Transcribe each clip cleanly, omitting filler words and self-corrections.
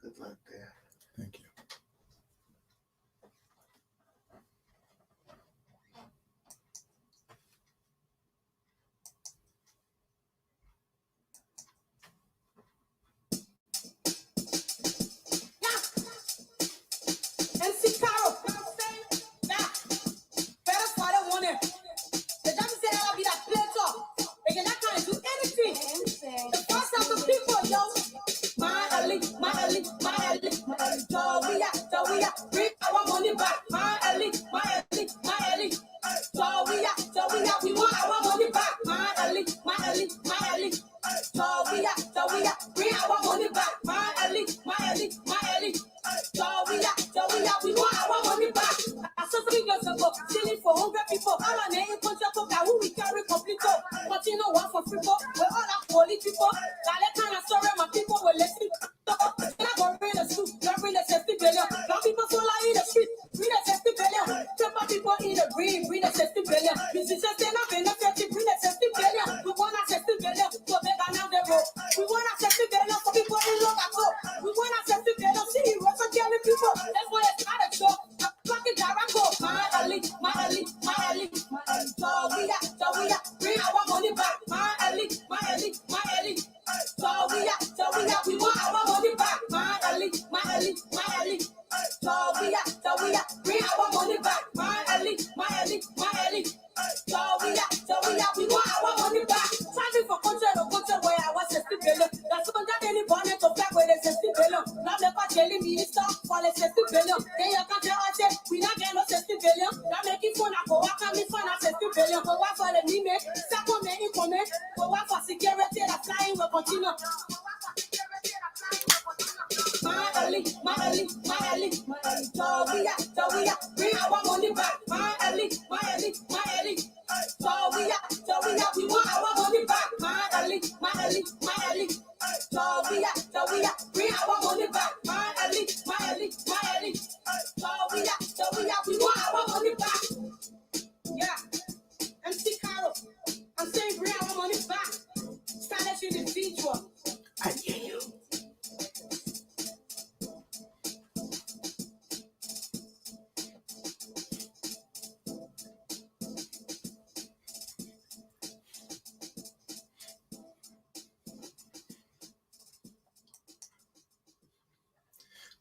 Good luck there. Thank you.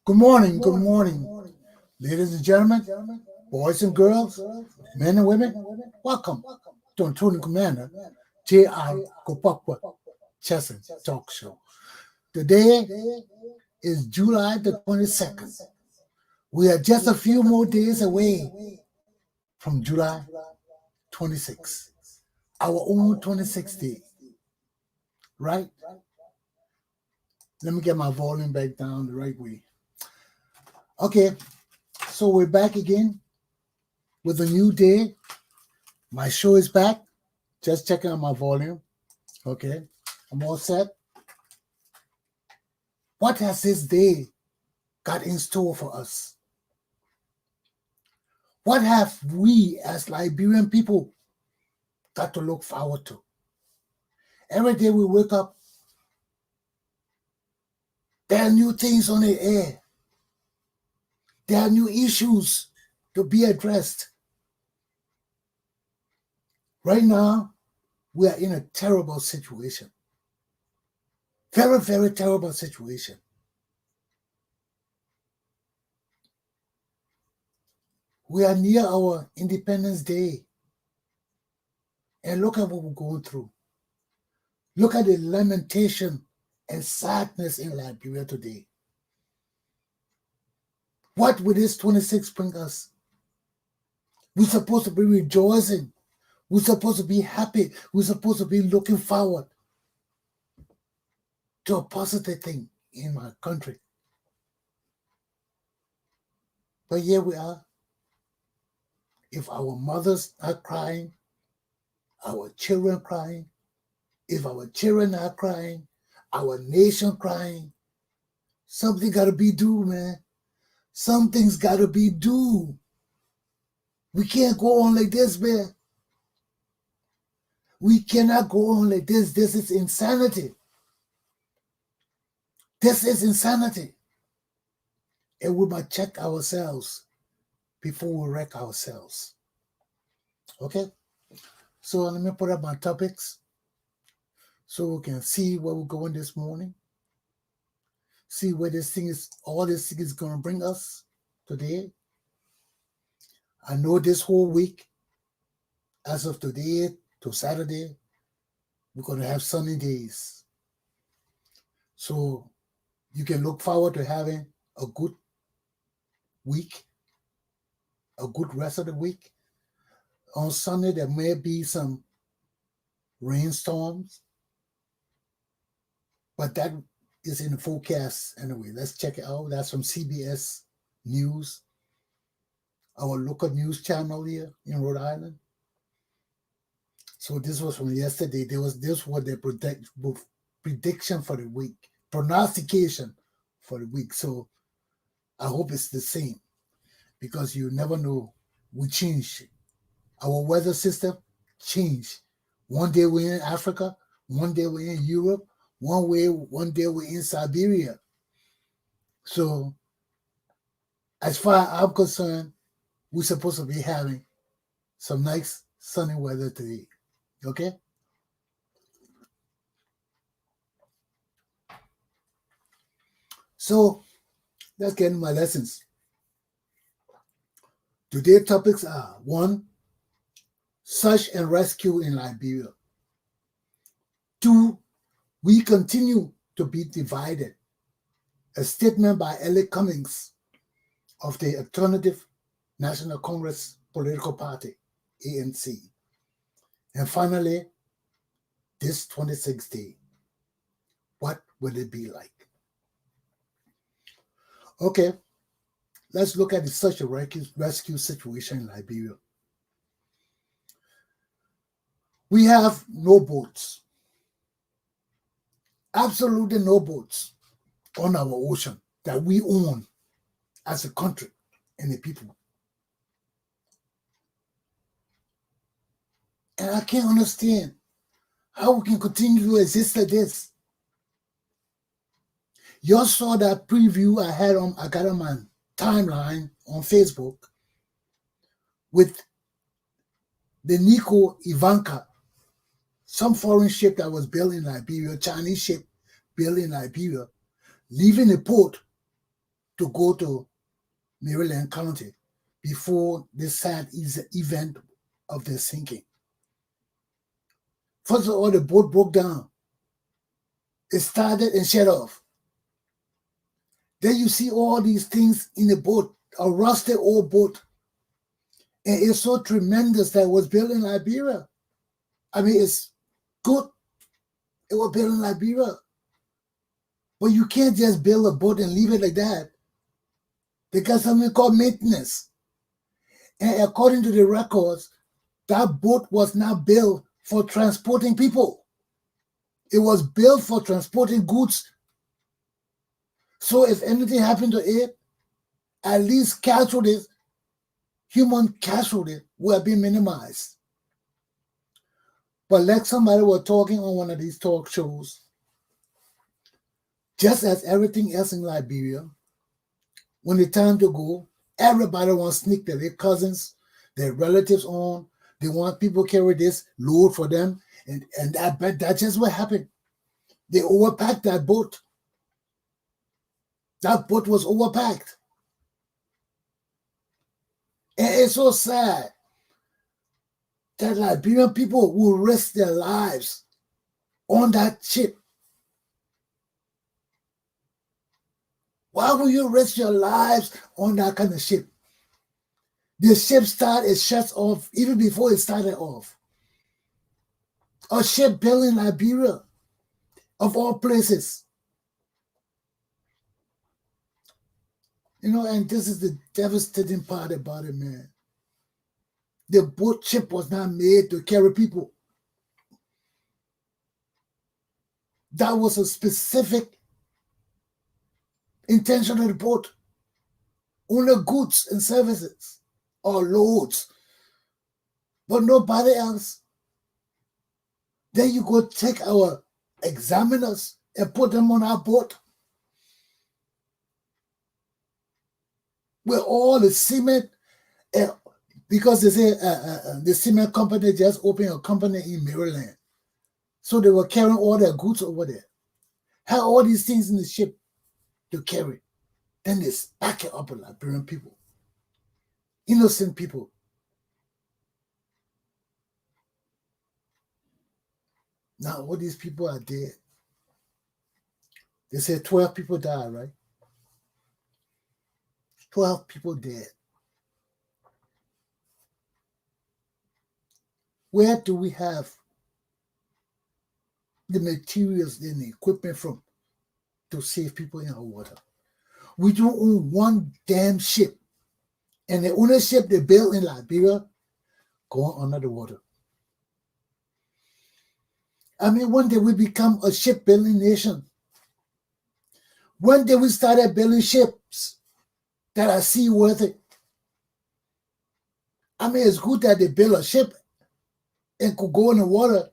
Good morning, ladies and gentlemen, boys and girls, men and women. Welcome to Tuning Commander Galpohkpa Chesson Talk Show. Today is July the 22nd. We are just a few more days away from July 26th, our own 26th day. Right? Let me get my volume back down the right way. Okay, so we're back again with a new day. My show is back. Just checking on my volume. Okay, I'm all set. What has this day got in store for us? What have we as Liberian people got to look forward to? Every day we wake up, there are new things on the air. There are new issues to be addressed. Right now, we are in a terrible situation. Very, very terrible situation. We are near our Independence Day. And look at what we're going through. Look at the lamentation and sadness in Liberia today. What would this 26 bring us? We're supposed to be rejoicing. We're supposed to be happy. We're supposed to be looking forward to a positive thing in my country. But here we are. If our mothers are crying, our children crying, if our children are crying, our nation crying, something got to be due, man. Something's got to be due. We can't go on like this, man. We cannot go on like this. This is insanity. This is insanity. and we might check ourselves before we wreck ourselves. Okay? So let me put up my topics so we can see where we're going this morning. See where all this thing is going to bring us today. I know this whole week, as of today to Saturday, we're going to have sunny days. So you can look forward to having a good week, a good rest of the week. On Sunday, there may be some rainstorms, but that is in the forecast anyway. Let's check it out. That's from CBS News, our local news channel here in Rhode Island. So this was from yesterday. This was their prediction for the week, prognostication for the week. So I hope it's the same, because you never know. We change. Our weather system change. One day we're in Africa, one day we're in Europe, one day we're in Siberia. So as far as I'm concerned, we're supposed to be having some nice sunny weather today. Okay? So let's get into my lessons. Today's topics are: 1, search and rescue in Liberia. 2, we continue to be divided. A statement by Cummings of the Alternative National Congress political party, ANC. And finally, this 26th day, what will it be like? Okay, let's look at the search and rescue situation in Liberia. We have no boats, absolutely no boats on our ocean that we own as a country and the people. And I can't understand how we can continue to exist like this. You all saw that preview I got on my timeline on Facebook with the Nico Ivanka, some foreign ship that was built in Liberia, Chinese ship built in Liberia, leaving the port to go to Maryland County before this sad event of their sinking. First of all, the boat broke down. It started and shut off. Then you see all these things in the boat, a rusted old boat. And it's so tremendous that it was built in Liberia. I mean, it's good. It was built in Liberia. But you can't just build a boat and leave it like that. They got something called maintenance. And according to the records, that boat was not built for transporting people. It was built for transporting goods. So if anything happened to it, at least casualties, human casualties, will have been minimized. But like somebody was talking on one of these talk shows, just as everything else in Liberia, when it's time to go, everybody wants to sneak their cousins, their relatives on. They want people to carry this load for them. And that's just what happened. They overpacked that boat. That boat was overpacked. And it's so sad that Liberian people will risk their lives on that ship. Why would you risk your lives on that kind of ship? The ship shuts off even before it started off. A ship built in Liberia, of all places. You know, and this is the devastating part about it, man. The boat ship was not made to carry people. That was a specific intention of the boat. Only goods and services or loads, but nobody else. Then you go take our examiners and put them on our boat. with all the cement, because they say the cement company just opened a company in Maryland. So they were carrying all their goods over there. Had all these things in the ship to carry. Then they stack it up with Liberian people. Innocent people. Now all these people are dead. They say 12 people died, right? 12 people dead. Where do we have the materials and the equipment from to save people in our water? We don't own one damn ship. And the only ship they built in Liberia going under the water. I mean, when did we become a shipbuilding nation? When did we start building ships that are seaworthy? I mean, it's good that they build a ship and could go in the water.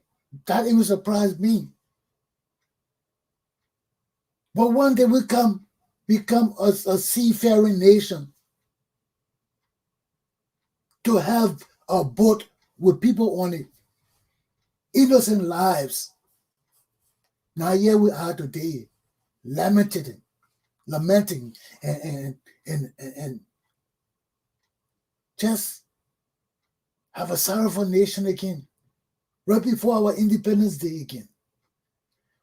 That even surprised me. But when did we become a seafaring nation to have a boat with people on it? Innocent lives. Now here we are today, lamenting and just have a sorrowful nation again, right before our Independence Day again.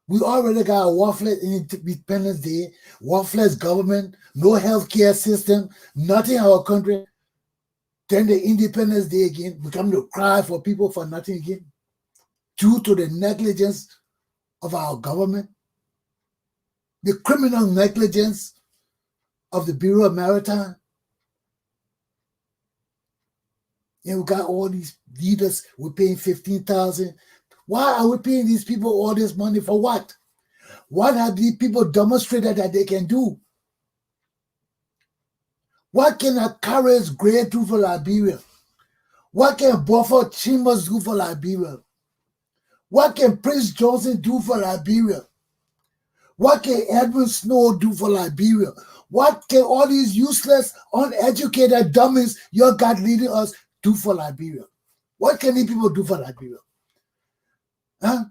We already got a worthless Independence Day, worthless government, no healthcare system, nothing in our country. Then the Independence Day again, we come to cry for people for nothing again, due to the negligence of our government, the criminal negligence of the Bureau of Maritime. And we got all these leaders, we're paying $15,000. Why are we paying these people all this money for what? What have these people demonstrated that they can do? What can a Carriers Gray do for Liberia? What can Buffer Chambers do for Liberia? What can Prince Johnson do for Liberia? What can Edwin Snow do for Liberia? What can all these useless, uneducated dummies you got leading us do for Liberia? What can these people do for Liberia? Huh?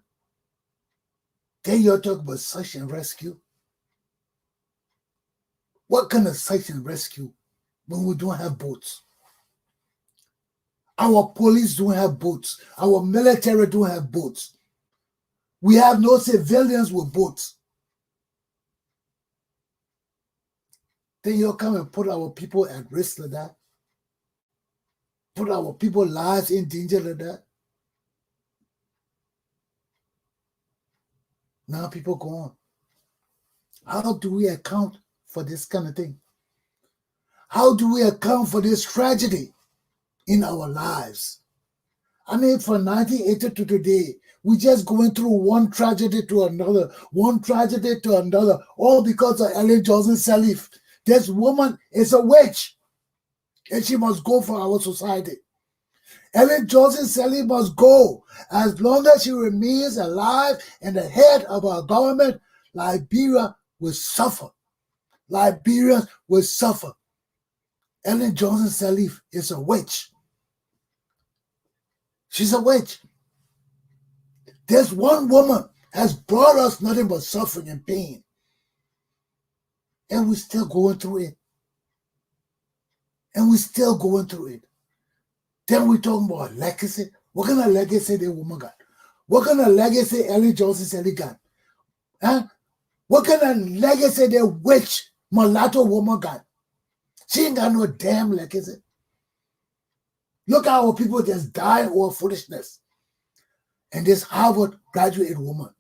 Then you're talking about search and rescue. What kind of search and rescue when we don't have boats? Our police don't have boats. Our military don't have boats. We have no civilians with boats. Then you'll come and put our people at risk like that. Put our people's lives in danger like that. Now people go on. How do we account for this kind of thing? How do we account for this tragedy in our lives? I mean, from 1980 to today, we're just going through one tragedy to another, all because of Ellen Johnson Sirleaf. This woman is a witch, and she must go for our society. Ellen Johnson Sirleaf must go. As long as she remains alive and the head of our government, Liberia will suffer. Liberians will suffer. Ellen Johnson Sirleaf is a witch. She's a witch. This one woman has brought us nothing but suffering and pain. And we're still going through it. Then we're talking about legacy. What kind of legacy the woman got? What kind of legacy Ellen Johnson Sirleaf got? Huh? What kind of legacy the witch mulatto woman got? She ain't got no damn legacy. Look how our people just died over foolishness. And this Harvard graduate woman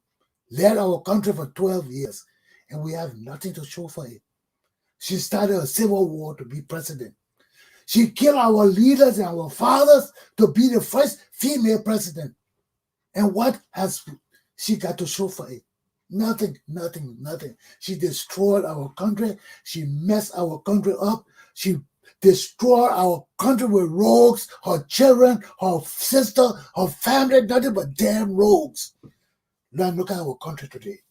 led our country for 12 years, and we have nothing to show for it. She started a civil war to be president. She killed our leaders and our fathers to be the first female president. And what has she got to show for it? Nothing. She destroyed our country. She messed our country up. She destroyed our country with rogues, her children, her sister, her family, nothing but damn rogues. Now look at our country today.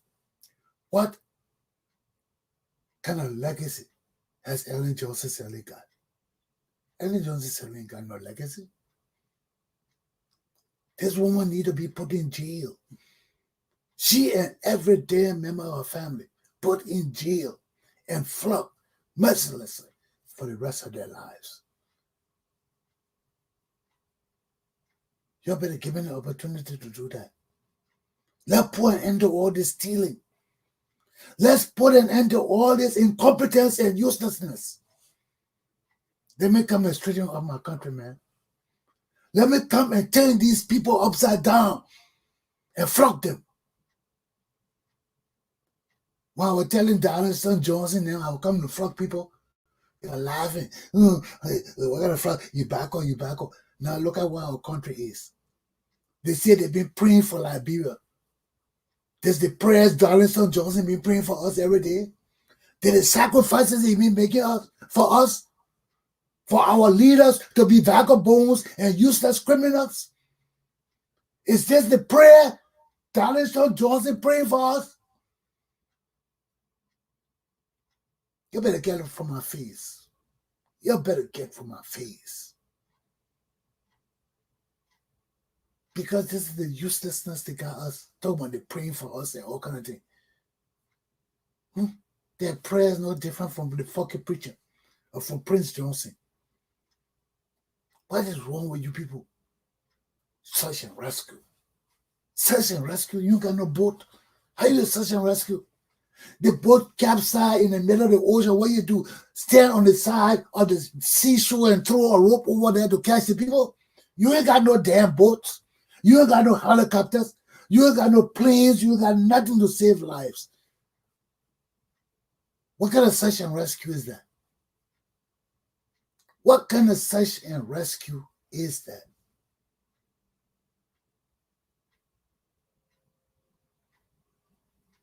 What kind of legacy has Ellen Johnson Sirleaf got? Ellen Johnson Sirleaf got no legacy. This woman need to be put in jail. She and every damn member of her family put in jail and flogged mercilessly for the rest of their lives. You better give me an opportunity to do that. Let's put an end to all this stealing. Let's put an end to all this incompetence and uselessness. Let me come and straighten up my country, man. Let me come and turn these people upside down and flog them. While we're telling Darlington Johnson now, I'll come to flog people. They're laughing. Hey, we're going to flog you back on, you back on. Now look at what our country is. They say they've been praying for Liberia. Does the prayers Darlington Johnson been praying for us every day? Did the sacrifices he been making for us? For our leaders to be vagabonds and useless criminals? Is this the prayer Darlington Johnson praying for us? You better get it from my face. You better get from my face. Because this is the uselessness they got us. Talking about they praying for us and all kind of thing. Their prayer is no different from the fucking preacher or from Prince Johnson. What is wrong with you people? Search and rescue. Search and rescue? You got no boat. How you search and rescue? The boat capsized in the middle of the ocean. What you do? Stand on the side of the seashore and throw a rope over there to catch the people? You ain't got no damn boats. You ain't got no helicopters. You ain't got no planes. You ain't got nothing to save lives. What kind of search and rescue is that? What kind of search and rescue is that?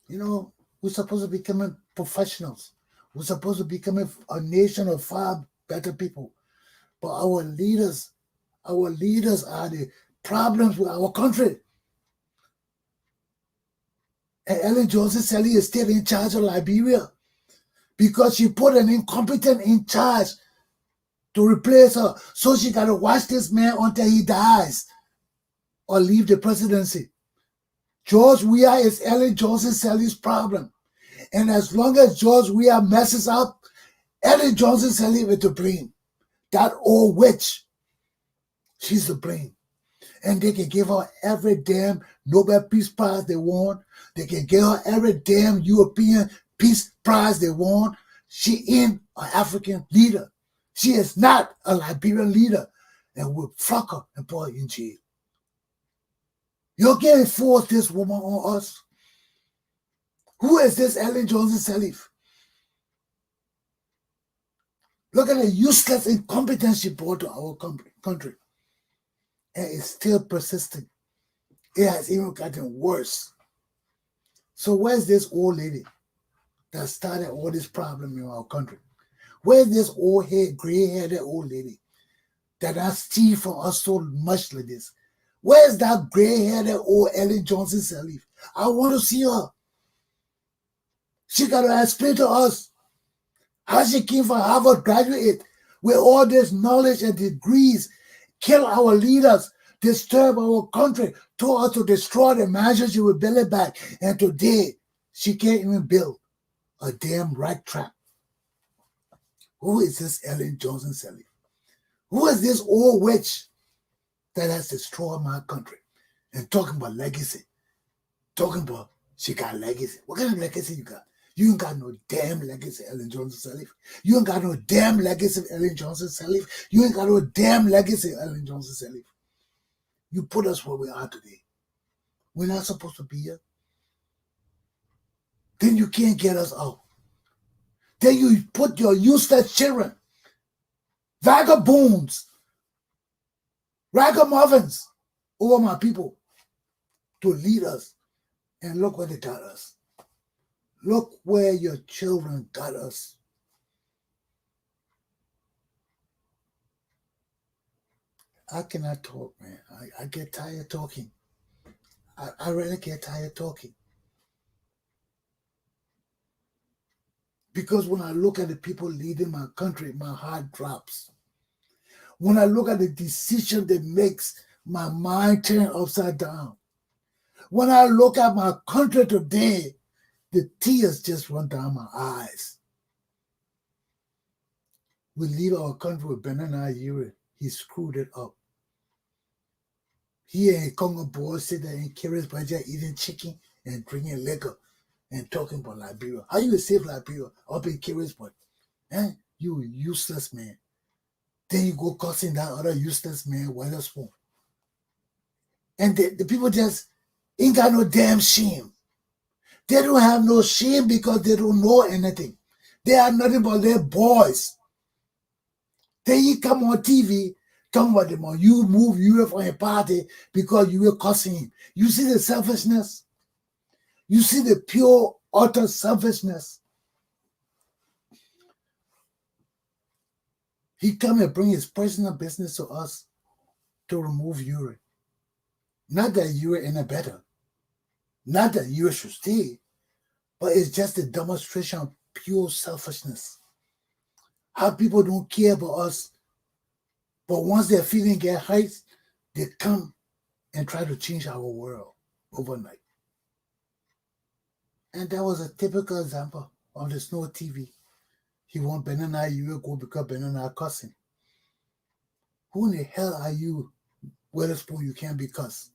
You know, we're supposed to be becoming professionals. We're supposed to be becoming a nation of far better people. But our leaders are the problems with our country. And Ellen Johnson Sirleaf is still in charge of Liberia because she put an incompetent in charge to replace her. So she got to watch this man until he dies or leave the presidency. George Weah is Ellen Johnson Sirleaf's problem. And as long as George Weah messes up, Ellen Johnson Sirleaf is to blame. That old witch, she's to blame. And they can give her every damn Nobel Peace Prize they want. They can give her every damn European Peace Prize they want. She ain't an African leader. She is not a Liberian leader. And we'll fuck her and put her in jail. You can't force this woman on us. Who is this Ellen Johnson Sirleaf? Look at the useless incompetence she brought to our country. And it's still persisting. It has even gotten worse. So where's this old lady that started all this problem in our country? Where's this old gray-headed old lady that has steal from us so much like this? Where's that gray-headed old Ellen Johnson Sirleaf? I want to see her. She got to explain to us how she came from Harvard graduate with all this knowledge and degrees, kill our leaders, disturb our country, told us to destroy the mansion she would build it back. And today, she can't even build a damn rat trap. Who is this Ellen Johnson Sirleaf? Who is this old witch that has destroyed my country? And talking about legacy. Talking about she got legacy. What kind of legacy you got? You ain't got no damn legacy, Ellen Johnson Sirleaf. You ain't got no damn legacy, Ellen Johnson Sirleaf. You ain't got no damn legacy, Ellen Johnson Sirleaf. You put us where we are today. We're not supposed to be here. Then you can't get us out. Then you put your useless children, vagabonds, ragamuffins over my people to lead us. And look where they got us. Look where your children got us. I cannot talk, man. I get tired talking. I really get tired talking. Because when I look at the people leading my country, my heart drops. When I look at the decision they makes, my mind turns upside down. When I look at my country today, the tears just run down my eyes. We leave our country with Banana Yuri. He screwed it up. He and Congo boys sit there in Carib's budget eating chicken and drinking liquor and talking about Liberia. How you save Liberia up in Carib's budget? Eh? You useless man. Then you go cussing that other useless man, Weatherspoon. And the people just ain't got no damn shame. They don't have no shame because they don't know anything. They are nothing but their boys. Then you come on TV, talking about them, you move you from a party because you were cussing him. You see the selfishness? You see the pure, utter selfishness? He come and bring his personal business to us to remove Yuri. Not that Yuri any better. Not that Yuri should stay. But it's just a demonstration of pure selfishness. How people don't care about us. But once their feelings get hurt, they come and try to change our world overnight. And that was a typical example on the Snow TV. He want Banana Yuri go because Banana cussing. Who in the hell are you, Weatherspoon, you can't be cussed?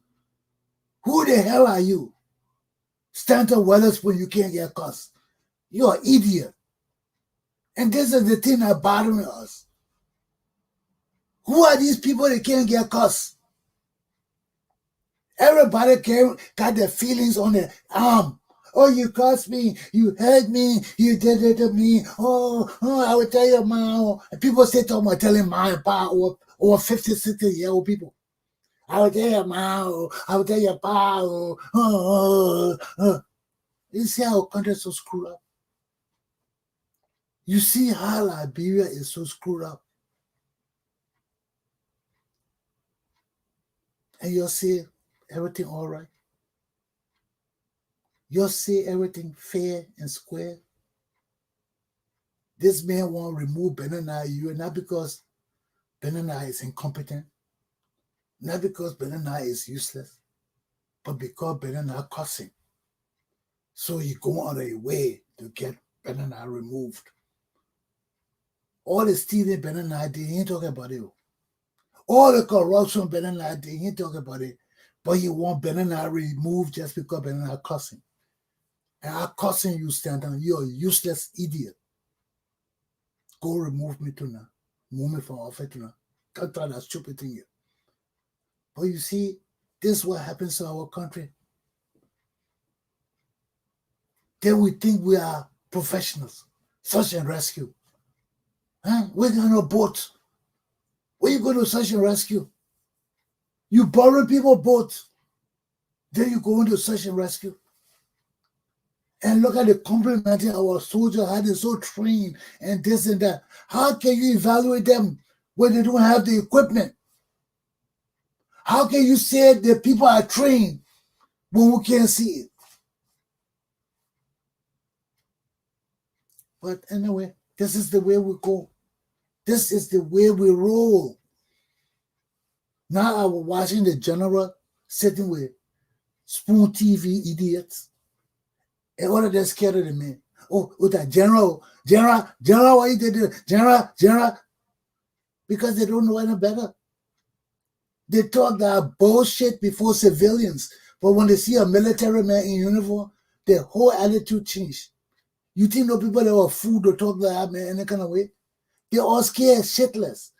Who the hell are you? Stanton Weatherspoon, you can't get cussed. You're an idiot. And this is the thing that bothering us. Who are these people that can't get cussed? Everybody got their feelings on their arm. Oh, you cussed me. You hurt me. You did it to me. Oh, I will tell your mom. And people say to me, telling my pa over 50, 60-year-old people. I will tell your mom. I will tell your pa. You see how our country is so screwed up? You see how Liberia is so screwed up? And you'll say everything all right. You'll say everything fair and square. This man want to remove Banana Yuri, not because Banana is incompetent, not because Banana is useless, but because Banana cussing. So he go on a way to get Banana removed. All the stealing Banana did, he ain't talking about it. All the corruption Banana did, he ain't talking about it. But he want Banana removed just because Banana cussing. And I'm cussing you, Stanton. You're a useless idiot. Go remove me tonight. Move me from office tonight. Can't try that stupid thing here. But you see, this is what happens to our country. Then we think we are professionals. Search and rescue. Huh? We got no boats. Where you go to search and rescue? You borrow people boats. Then you go into search and rescue. And look at the complimenting our soldiers, how they're so trained and this and that. How can you evaluate them when they don't have the equipment? How can you say the people are trained when we can't see it? But anyway, this is the way we go. This is the way we roll. Now I was watching the general sitting with Spoon TV idiots. And what are they scared of the man? Oh, that general, why you did it? General. Because they don't know any better. They talk that bullshit before civilians. But when they see a military man in uniform, their whole attitude changed. You think no people that were fooled to talk that man any kind of way? They're all scared, shitless.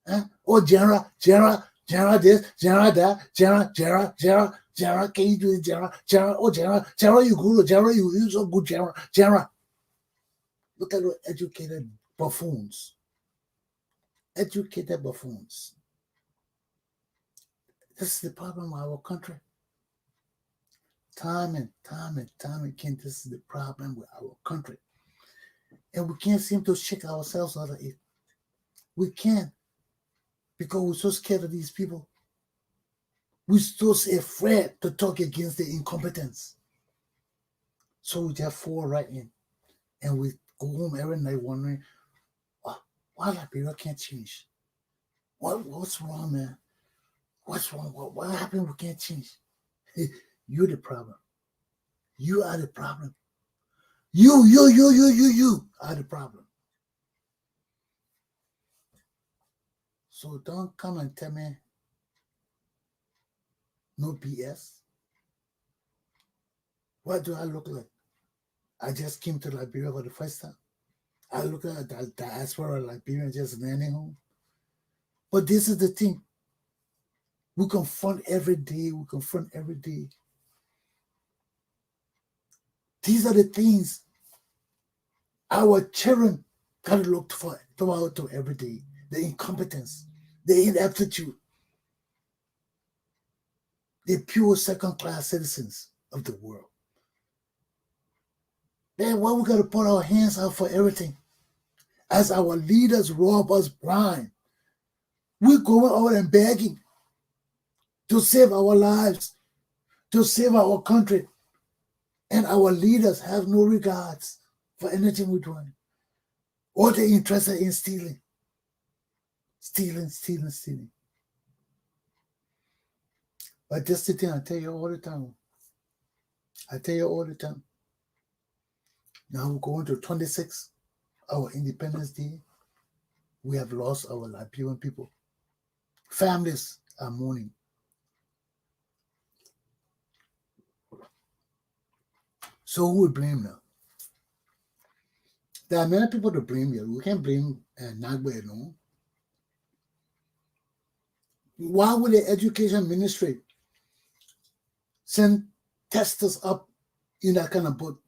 Huh? Oh, general this, general that, general, can you do it, general, oh, general, you good, general, you so good, general. Look at those educated buffoons. Educated buffoons. This is the problem with our country. Time and time again, this is the problem with our country. And we can't seem to shake ourselves out of it. We can't. Because we're so scared of these people. We're so afraid to talk against the incompetence. So we just fall right in. And we go home every night wondering, why Liberia can't change? What's wrong, man? What's wrong? What happened? We can't change. You're the problem. You are the problem. You are the problem. So don't come and tell me no BS. What do I look like? I just came to Liberia for the first time. I look at the diaspora Liberian just landing home. But this is the thing. We confront every day. These are the things our children got to look forward to every day. The incompetence, the ineptitude, the pure second-class citizens of the world. Then why we got to put our hands out for everything? As our leaders rob us blind, we're going out and begging to save our lives, to save our country. And our leaders have no regards for anything we're doing. Or they're interested in stealing. Stealing. But that's the thing I tell you all the time. Now we're going to 26, our Independence Day. We have lost our Liberian people. Families are mourning. So who will blame now? There are many people to blame here. We can't blame Nagbe alone. Why would the education ministry send testers up in that kind of boat?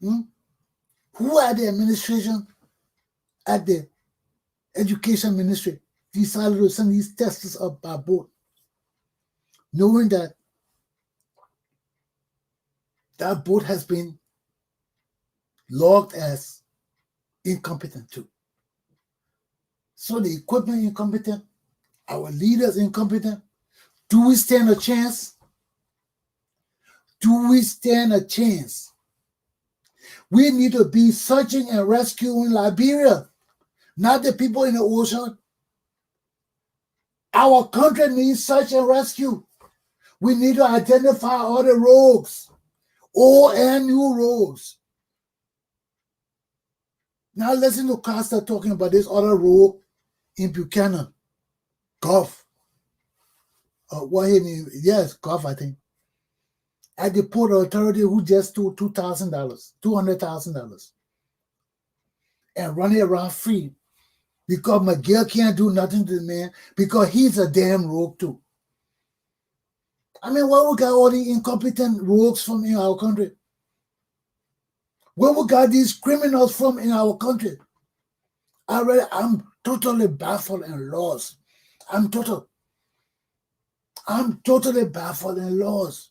Who at the administration, at the education ministry, decided to send these testers up by boat, knowing that that boat has been logged as incompetent too? So the equipment incompetent, our leaders incompetent. Do we stand a chance? We need to be searching and rescuing Liberia, not the people in the ocean. Our country needs search and rescue. We need to identify all the rogues, old and new rogues. Now listen to Costa talking about this other rogue in Buchanan, Gulf. Gulf, I think. At the Port Authority who just stole $200,000 and run it around free because McGill can't do nothing to the man because he's a damn rogue too. I mean, where we got all the incompetent rogues from in our country? Where we got these criminals from in our country? I'm totally baffled and lost. I'm totally baffled and lost.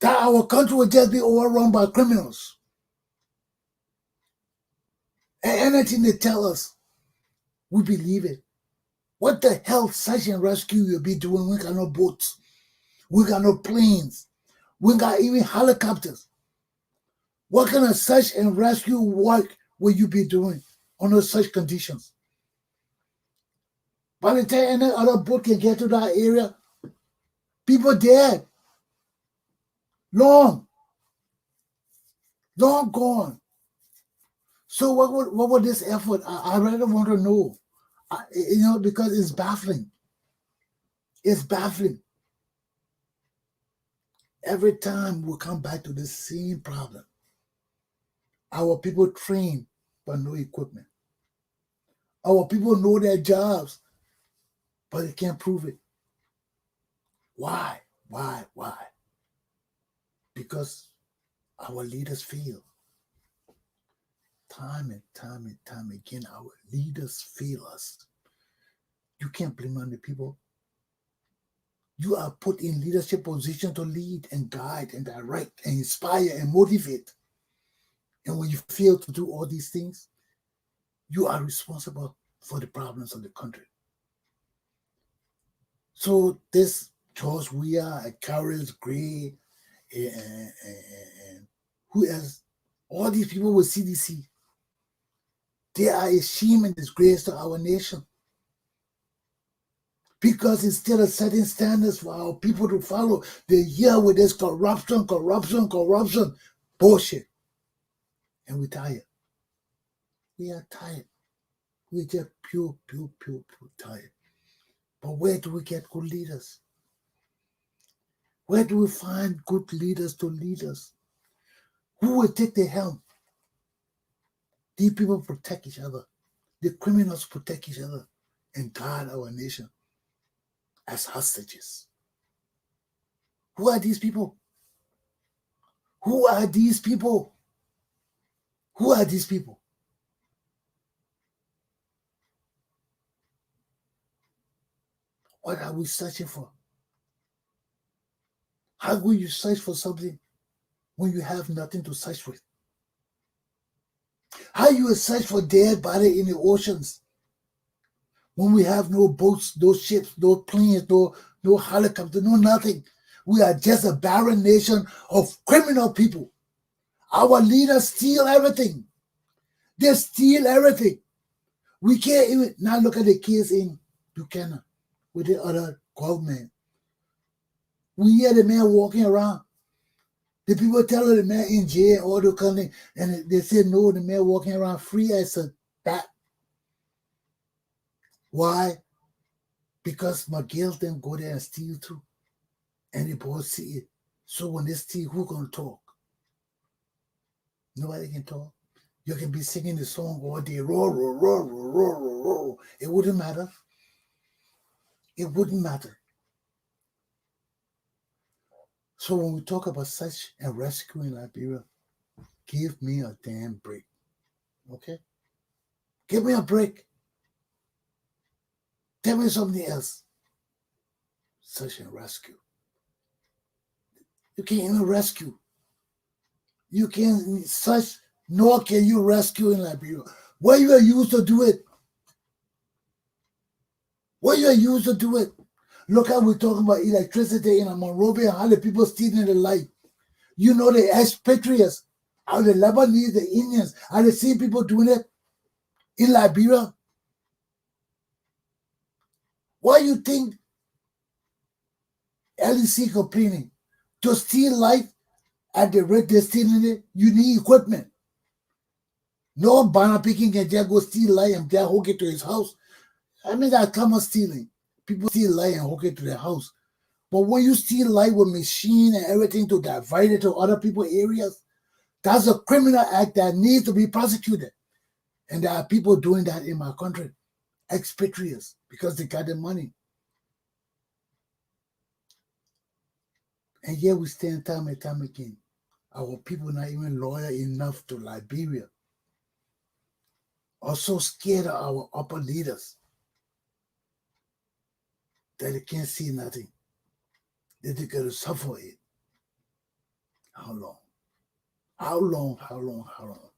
That our country will just be overrun by criminals. And anything they tell us, we believe it. What the hell search and rescue you'll be doing? We got no boats. We got no planes. We got even helicopters. What kind of search and rescue work will you be doing under such conditions? By the time any other boat can get to that area, people dead. Long gone. So what would this effort? I really want to know. Because it's baffling. It's baffling. Every time we come back to the same problem. Our people train but no equipment. Our people know their jobs, but they can't prove it. Why? Because our leaders fail. Time and time again, our leaders fail us. You can't blame on the people. You are put in leadership position to lead and guide and direct and inspire and motivate. And when you fail to do all these things, you are responsible for the problems of the country. So this George Weah, Carlos Gray, and who else? All these people with CDC. They are a shame and disgrace to our nation. Because instead of setting standards for our people to follow, they're here with this corruption, bullshit. And we're tired. We are tired. We're just pure tired. But where do we get good leaders? Where do we find good leaders to lead us? Who will take the helm? These people protect each other. The criminals protect each other and guard our nation as hostages. Who are these people? Who are these people? Who are these people? What are we searching for? How will you search for something when you have nothing to search with? How you will search for dead body in the oceans when we have no boats, no ships, no planes, no helicopter, no nothing? We are just a barren nation of criminal people. Our leaders steal everything. They steal everything. We can't even now look at the kids in Buchanan with the other government. We hear the man walking around. The people tell the man in jail, all the country, and they say no, the man walking around free as a bat. Why? Because McGill then go there and steal too. And the boys see it. So when they steal, who gonna talk? Nobody can talk. You can be singing the song all day, roar, roar, roar, roar, roar, roar, roar. It wouldn't matter. It wouldn't matter. So when we talk about search and rescue in Liberia, give me a damn break. Okay? Give me a break. Tell me something else. Search and rescue. You can't even rescue. You can't search, nor can you rescue in Liberia. Where you are used to do it. Where you are used to do it. Look how we're talking about electricity in Monrovia and how the people stealing the light. You know the expatriates, how the Lebanese, the Indians, how the same people doing it in Liberia. Why you think LEC complaining? To steal light at the rate they're stealing it, you need equipment. No banana picking can just go steal light and just hook it to his house. I mean, that's common stealing. People steal light and hook it to their house. But when you steal light with machine and everything to divide it to other people's areas, that's a criminal act that needs to be prosecuted. And there are people doing that in my country, expatriates, because they got the money. And yet we stand time and time again. Our people not even loyal enough to Liberia. Are so scared of our upper leaders that they can't see nothing. That they're going to suffer it. How long? How long? How long? How long?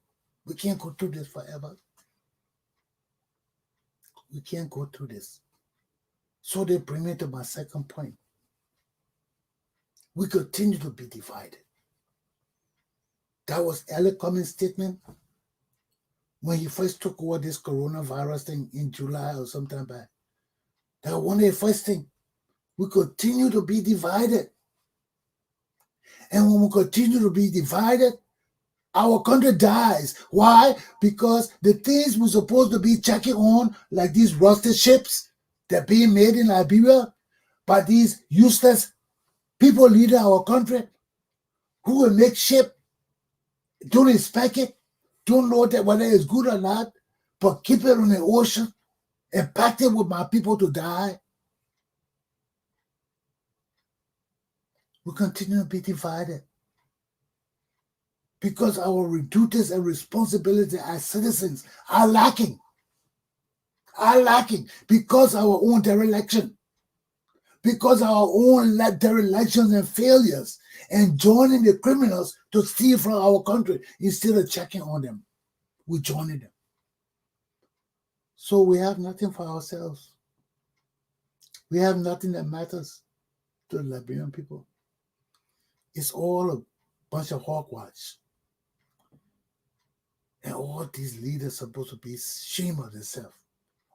We can't go through this forever. We can't go through this. So they bring me to my second point. We continue to be divided. That was Cummings' statement when he first took over this coronavirus thing in July or sometime back. That was one of the first things. We continue to be divided. And when we continue to be divided, our country dies. Why? Because the things we're supposed to be checking on, like these rusted ships that are being made in Liberia by these useless people leading our country, who will make ship, don't inspect it, don't know that whether it's good or not, but keep it on the ocean and pack it with my people to die. We continue to be divided because our duties and responsibilities as citizens are lacking because our own dereliction, because our own derelictions and failures, and joining the criminals to steal from our country instead of checking on them. We're joining them. So we have nothing for ourselves. We have nothing that matters to the Liberian people. It's all a bunch of hogwash. And all these leaders are supposed to be ashamed of themselves.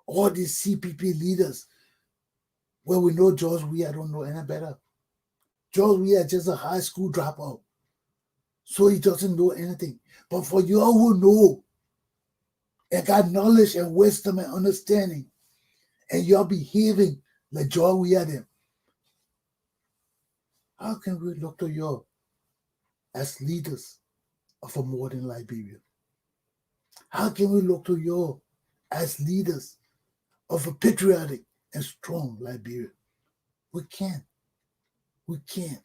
All these CPP leaders, well, we know George Weah don't know any better. George Weah just a high school dropout. So he doesn't know anything. But for you all who know and got knowledge and wisdom and understanding, and you're behaving like George Weah them, how can we look to you as leaders of a modern Liberia? How can we look to you as leaders of a patriotic and strong Liberia? We can't. We can't.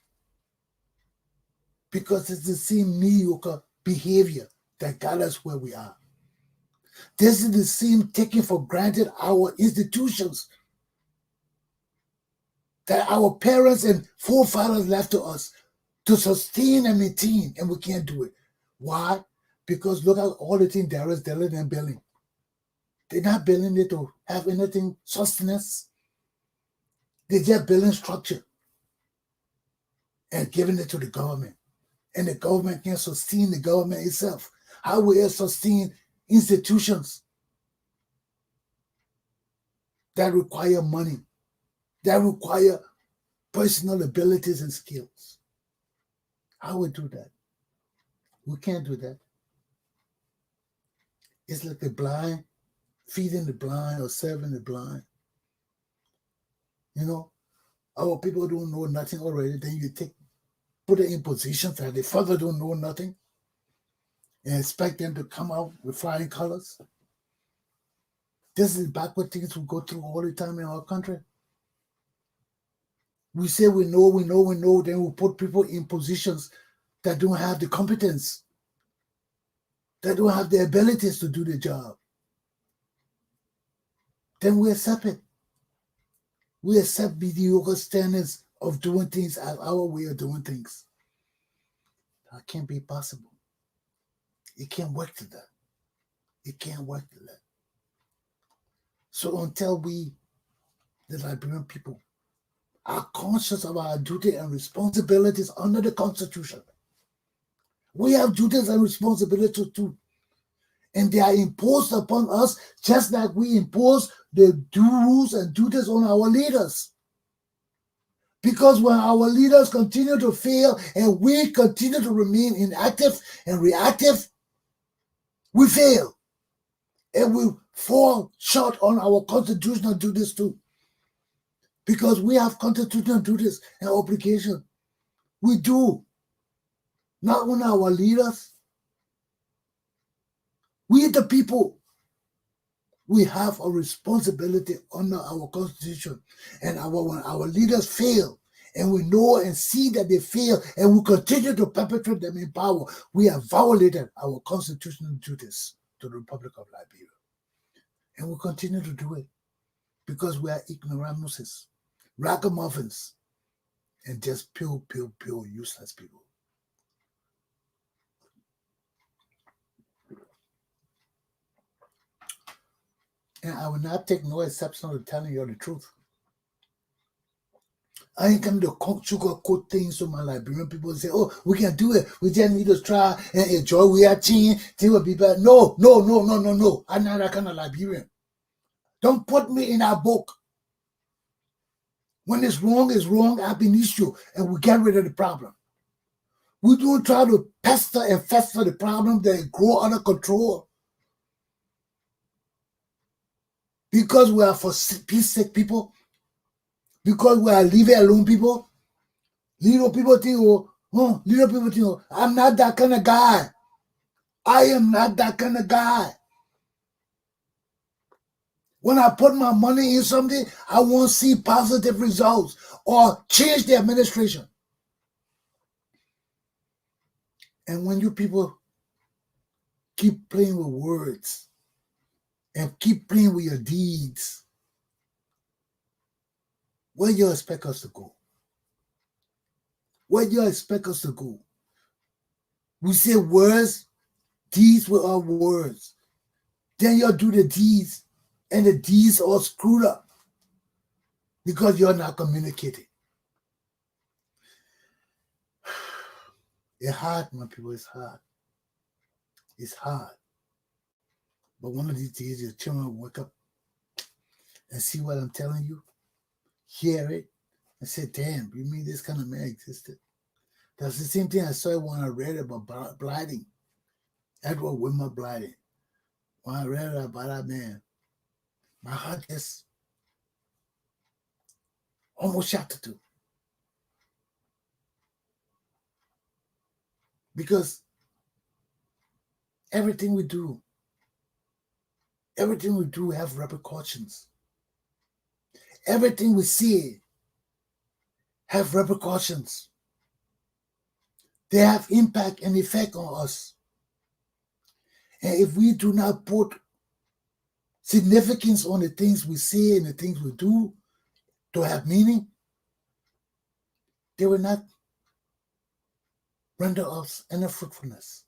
Because it's the same mediocre behavior that got us where we are. This is the same taking for granted our institutions that our parents and forefathers left to us to sustain and maintain, and we can't do it. Why? Because look at all the things Darius Dillon and building. They're not building it to have anything sustenance. They're just building structure and giving it to the government. And the government can't sustain the government itself. How will it sustain institutions that require money, that require personal abilities and skills? How we do that? We can't do that. It's like the blind, feeding the blind or serving the blind. You know, our people don't know nothing already. Then you put it in positions that they further don't know nothing and expect them to come out with flying colors. This is backward things we go through all the time in our country. We say we know, then we put people in positions that don't have the competence, that don't have the abilities to do the job. Then we accept it. We accept mediocre standards of doing things as our way of doing things. That can't be possible. It can't work to that. It can't work to that. So until we, the Liberian people, are conscious of our duty and responsibilities under the Constitution, we have duties and responsibilities too. And they are imposed upon us just like we impose the rules and duties on our leaders. Because when our leaders continue to fail and we continue to remain inactive and reactive, we fail. And we fall short on our constitutional duties too. Because we have constitutional duties and obligations. We do. Not only our leaders, we the people, we have a responsibility under our constitution. And when our leaders fail, and we know and see that they fail, and we continue to perpetrate them in power, we have violated our constitutional duties to the Republic of Liberia. And we continue to do it because we are ignoramuses, ragamuffins, and just pure useless people. And I will not take no exception to telling you the truth. I ain't coming to sugarcoat things to my Liberian people and say, oh, we can do it. We just need to try and enjoy. We are team. Things will be better. No. I'm not that kind of Liberian. Don't put me in our book. When it's wrong, I've been issue, and we get rid of the problem. We don't try to pester and fester the problem that grow under control. Because we are for peace-sake people. Because we are leave it alone people. Little people think, I'm not that kind of guy. I am not that kind of guy. When I put my money in something, I want to see positive results or change the administration. And when you people keep playing with words and keep playing with your deeds, where do you expect us to go? Where do you expect us to go? We say words, deeds with our words. Then you do the deeds, and the deeds are screwed up because you're not communicating. It's hard, my people. It's hard. It's hard. But one of these days, your children will wake up and see what I'm telling you, hear it, and say, damn, you mean this kind of man existed? That's the same thing I saw when I read about blighting. Edward Wilmer blighting. When I read about that man, my heart just almost shot too. Because everything we do have repercussions. Everything we see have repercussions. They have impact and effect on us. And if we do not put significance on the things we say and the things we do to have meaning, they will not render us any fruitfulness.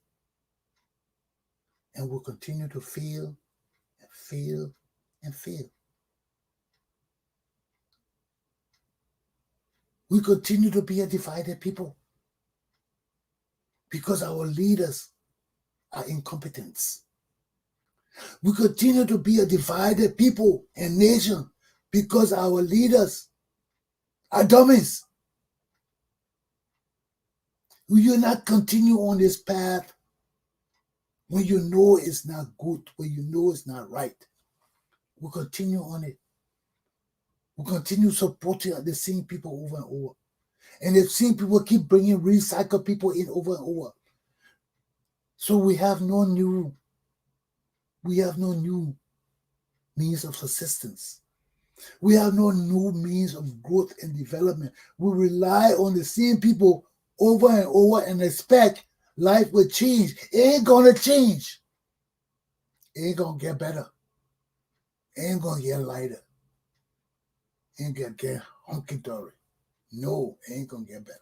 And we'll continue to fail and fail and fail. We continue to be a divided people because our leaders are incompetent. We continue to be a divided people and nation because our leaders are dummies. Will you not continue on this path when you know it's not good, when you know it's not right? We'll continue on it. We'll continue supporting the same people over and over. And the same people keep bringing recycled people in over and over. So we have no new means of subsistence. We have no new means of growth and development. We rely on the same people over and over and expect life will change. It ain't gonna change. It ain't gonna get better. It ain't gonna get lighter. It ain't gonna get hunky-dory. No, it ain't gonna get better.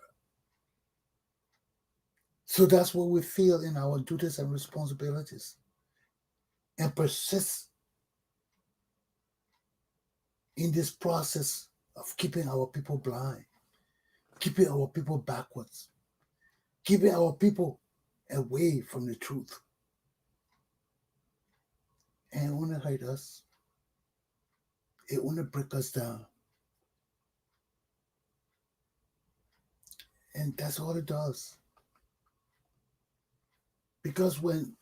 So that's what we feel in our duties and responsibilities. And persist in this process of keeping our people blind, keeping our people backwards, keeping our people away from the truth. And it want to hurt us. It want to break us down. And that's all it does. Because when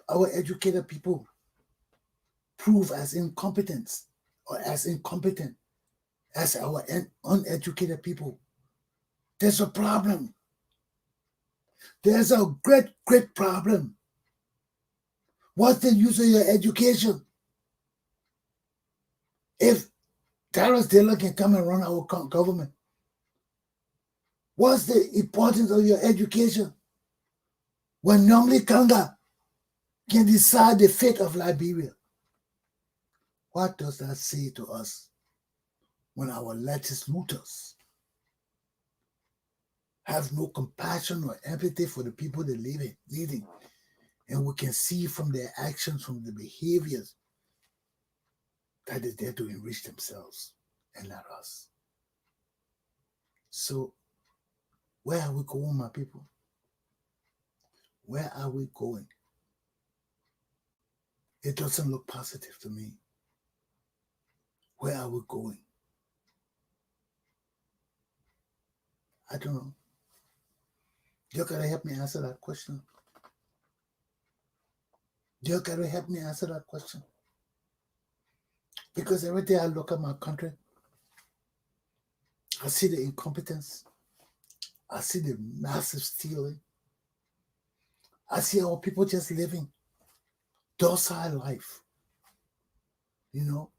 our educated people prove as incompetent or as incompetent as our uneducated people, there's a problem. There's a great, great problem. What's the use of your education if Terrence Taylor can come and run our government? What's the importance of your education when Normally Kanga can decide the fate of Liberia? What does that say to us when our latest looters have no compassion or empathy for the people they're leading? And we can see from their actions, from their behaviors, that they're there to enrich themselves and not us. So, where are we going, my people? Where are we going? It doesn't look positive to me. Where are we going? I don't know. You gotta help me answer that question. You gotta help me answer that question. Because every day I look at my country, I see the incompetence. I see the massive stealing. I see our people just living docile life. You know,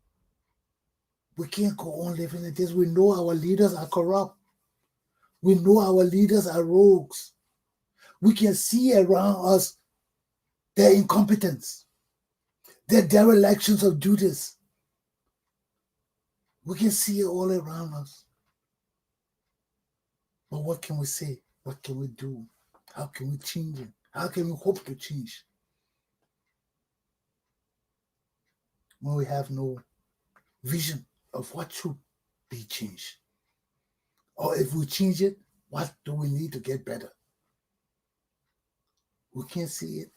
we can't go on living like this. We know our leaders are corrupt. We know our leaders are rogues. We can see around us their incompetence, their derelictions of duties. We can see it all around us. But what can we say? What can we do? How can we change it? How can we hope to change when we have no vision of what should be changed? Or if we change it, what do we need to get better? We can't see it.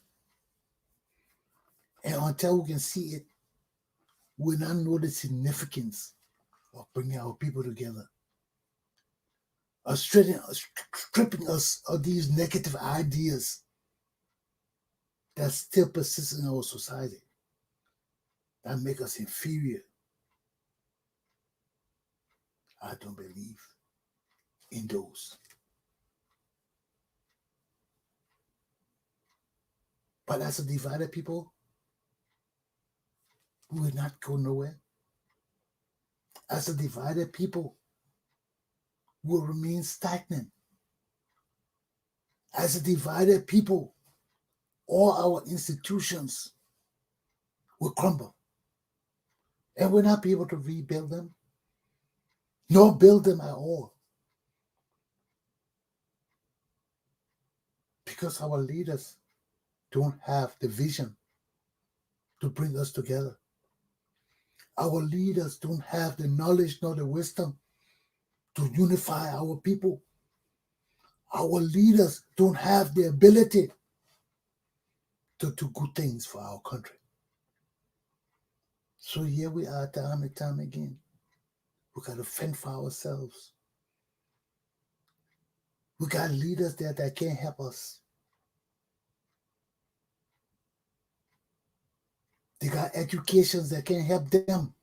And until we can see it, we'll not know the significance of bringing our people together. Of stripping us of these negative ideas that still persist in our society, that make us inferior. I don't believe in those. But as a divided people, we will not go nowhere. As a divided people, we will remain stagnant. As a divided people, all our institutions will crumble. And we'll not be able to rebuild them, nor build them at all. Because our leaders don't have the vision to bring us together. Our leaders don't have the knowledge nor the wisdom to unify our people. Our leaders don't have the ability to do good things for our country. So here we are time and time again. We got to fend for ourselves. We got leaders there that can't help us. They got educations that can't help them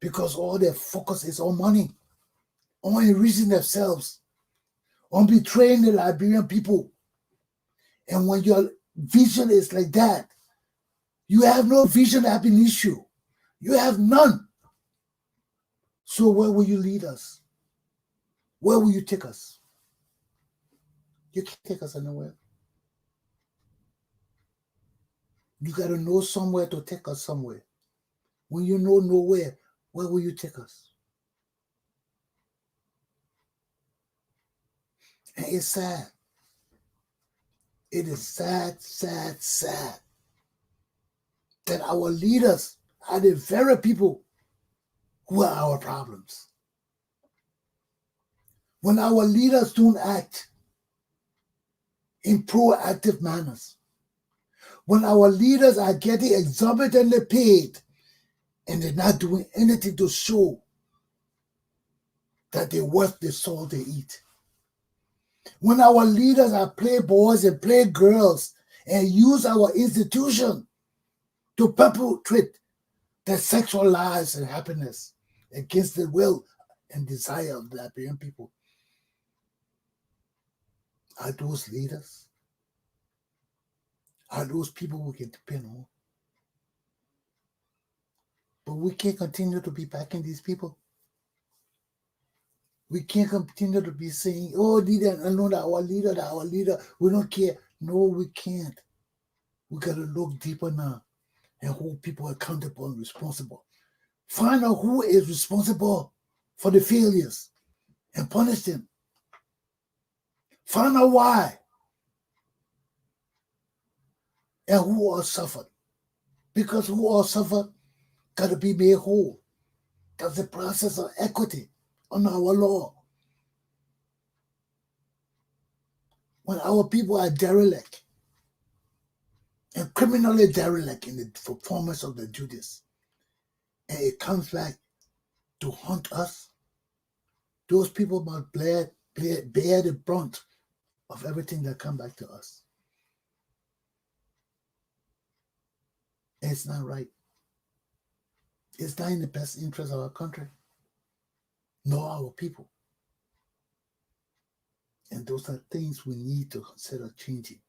because all their focus is on money, on enriching themselves, on betraying the Liberian people. And when your vision is like that, you have no vision ab initio. You have none. So where will you lead us? Where will you take us? You can't take us anywhere. You got to know somewhere to take us somewhere. When you know nowhere, where will you take us? And it's sad. It is sad, sad, sad that our leaders are the very people who are our problems. When our leaders don't act in proactive manners, when our leaders are getting exorbitantly paid and they're not doing anything to show that they're worth the salt they eat, when our leaders are playboys and playgirls and use our institution to perpetrate their sexual lives and happiness against the will and desire of the Liberian people, are those leaders? Are those people we can depend on? But we can't continue to be backing these people. We can't continue to be saying, oh, leader, no, that our leader, we don't care. No, we can't. We got to look deeper now and hold people accountable and responsible. Find out who is responsible for the failures and punish them. Find out why and who all suffered. Because who all suffered got to be made whole. That's the process of equity under our law. When our people are derelict and criminally derelict in the performance of their duties, and it comes back to haunt us, those people must bear the brunt of everything that comes back to us. And it's not right. It's not in the best interest of our country, nor our people. And those are things we need to consider changing.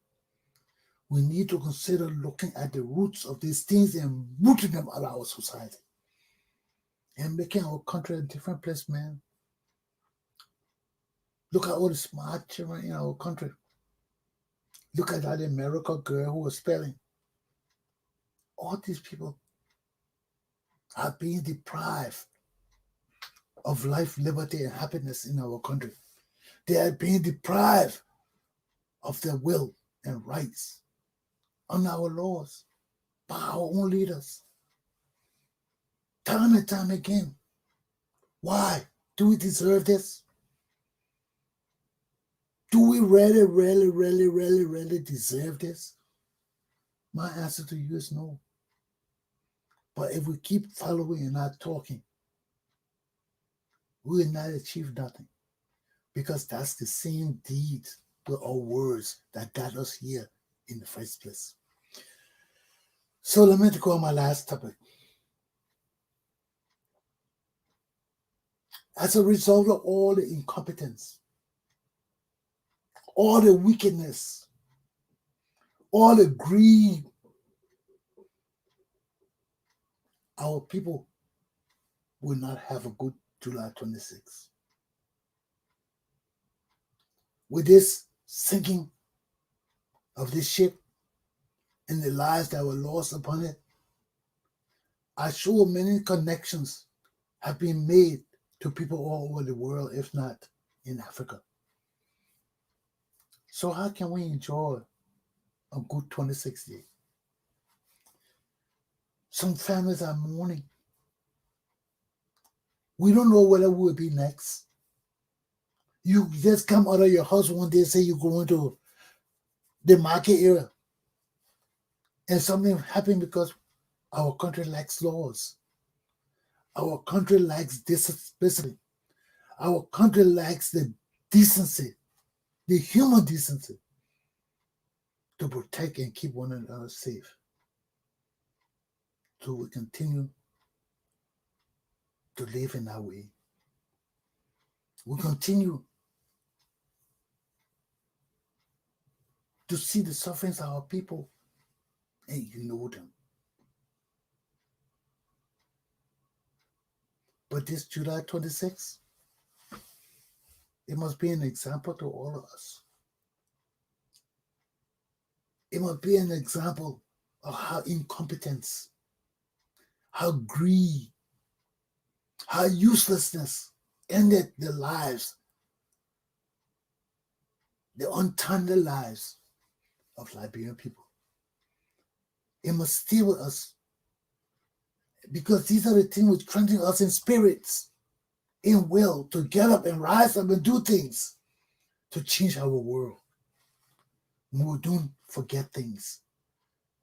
We need to consider looking at the roots of these things and rooting them out of our society and making our country a different place, man. Look at all the smart children in our country. Look at that American girl who was spelling. All these people are being deprived of life, liberty, and happiness in our country. They are being deprived of their will and rights under our laws by our own leaders. Time and time again. Why? Do we deserve this? Do we really, really, really, really, really deserve this? My answer to you is no. But if we keep following and not talking, we will not achieve nothing. Because that's the same deeds with our words that got us here in the first place. So let me go on my last topic. As a result of all the incompetence, all the wickedness, all the greed, our people will not have a good July 26th. With this sinking of this ship and the lives that were lost upon it, I'm sure many connections have been made to people all over the world, if not in Africa. So how can we enjoy a good 26th day? Some families are mourning. We don't know whether we will be next. You just come out of your house one day and say you're going to the market area, and something happened because our country lacks laws. Our country lacks discipline. Our country lacks the decency, the human decency, to protect and keep one another safe. So we continue to live in our way. We continue to see the sufferings of our people and ignore them. But this July 26th, it must be an example to all of us. It must be an example of how incompetence, how greed, how uselessness ended the lives, the untimely lives of Liberian people. It must stay with us, because these are the things which strengthen us in spirits, in will, to get up and rise up and do things to change our world. When we don't forget things,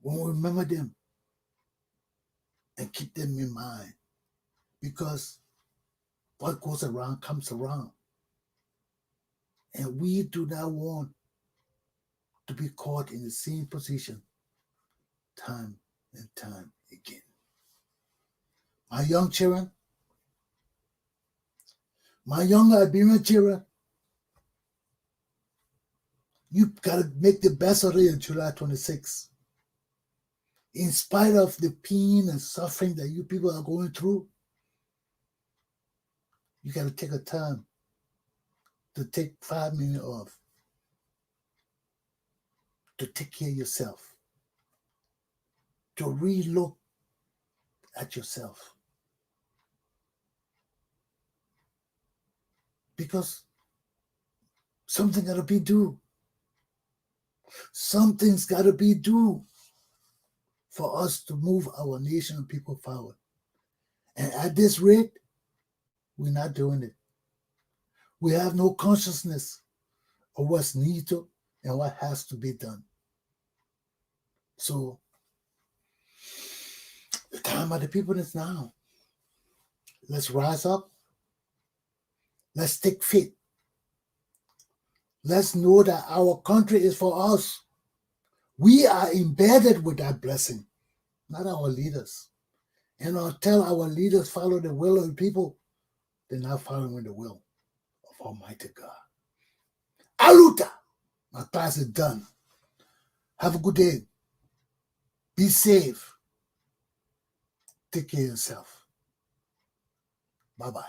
when we remember them and keep them in mind, because what goes around comes around. And we do not want to be caught in the same position time and time again. My young children, my young Liberian children, you got to make the best of it on July 26th. In spite of the pain and suffering that you people are going through, you got to take a time to take 5 minutes off, to take care of yourself, to re-look at yourself. Because something got to be due. Something's got to be due for us to move our nation and people forward. And at this rate, we're not doing it. We have no consciousness of what's needed and what has to be done. So the time of the people is now. Let's rise up. Let's take faith. Let's know that our country is for us. We are embedded with that blessing, not our leaders. And until our leaders follow the will of the people, they're not following the will of Almighty God. Aluta! My class is done. Have a good day. Be safe. Take care of yourself. Bye-bye.